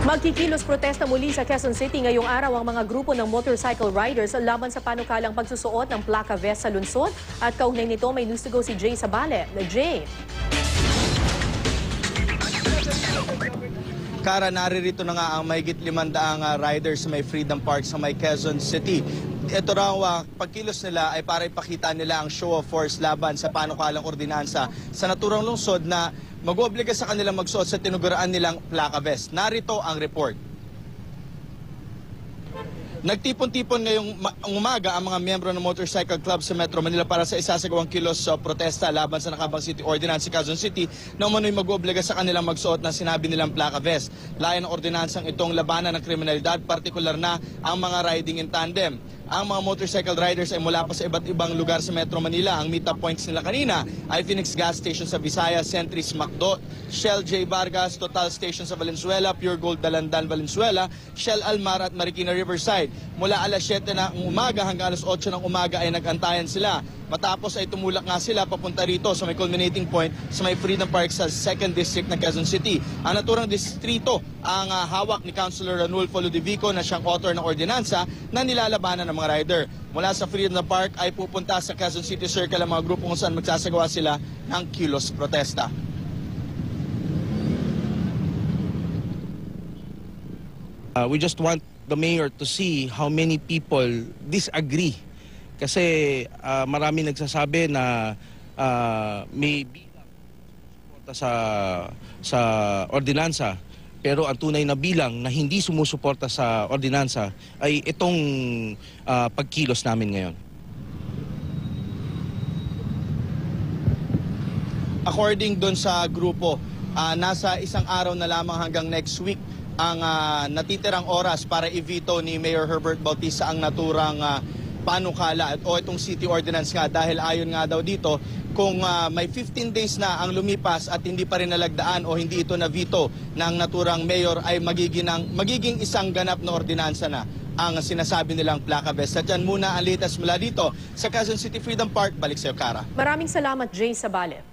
Magkikilos protesta muli sa Quezon City ngayong araw ang mga grupo ng motorcycle riders laban sa panukalang pagsusuot ng plaka vest sa lungsod. At kaugnay nito may news to go si Jay Sabale. Jay. Kara, naririto na nga ang mahigit 500 riders sa may Freedom Park sa may Quezon City. Ito raw, pagkilos nila ay para ipakita nila ang show of force laban sa panukalang ordinansa sa naturang lungsod na mag-oobliga sa kanilang magsuot sa tinuguraan nilang plaka vest. Narito ang report. Nagtipon-tipon ngayong umaga ang mga miyembro ng Motorcycle Club sa Metro Manila para sa isasagawang kilos protesta laban sa nakabang City Ordinance sa Quezon City na umano'y mag-oobliga sa kanilang magsuot ng sinabi nilang plaka vest. Layan ng ordinansang itong labanan ng kriminalidad, partikular na ang mga riding in tandem. Ang mga motorcycle riders ay mula pa sa iba't ibang lugar sa Metro Manila. Ang meet-up points nila kanina ay Phoenix Gas Station sa Visayas, Centris Macdo, Shell J. Vargas, Total Station sa Valenzuela, Pure Gold Dalandan, Valenzuela, Shell Almar at Marikina Riverside. Mula alas 7 ng umaga hanggang alas 8 ng umaga ay nag-antayan sila. Matapos ay tumulak nga sila papunta rito sa may culminating point sa may Freedom Park sa 2nd District ng Quezon City. Ang naturang distrito ang hawak ni Councilor Ranulfo Ludovico na siyang author ng ordinansa na nilalabanan ng mga rider. Mula sa Freedom Park ay pupunta sa Quezon City Circle ang mga grupo kung saan magsasagawa sila ng kilos protesta. We just want the mayor to see how many people disagree. Kasi marami nagsasabi na may bilang sa ordinansa, pero ang tunay na bilang na hindi sumusuporta sa ordinansa ay itong pagkilos namin ngayon. According doon sa grupo, nasa isang araw na lamang hanggang next week ang natitirang oras para i-veto ni Mayor Herbert Bautista ang naturang panukala o itong city ordinance nga, dahil ayon nga daw dito kung may 15 days na ang lumipas at hindi pa rin nalagdaan o hindi ito na-veto ng naturang mayor ay magiging isang ganap na ordinansa na ang sinasabi nilang plaka vest. At yan muna ang latest mula dito sa Quezon City Freedom Park. Balik sa'yo, Kara. Maraming salamat, Jay Sabale.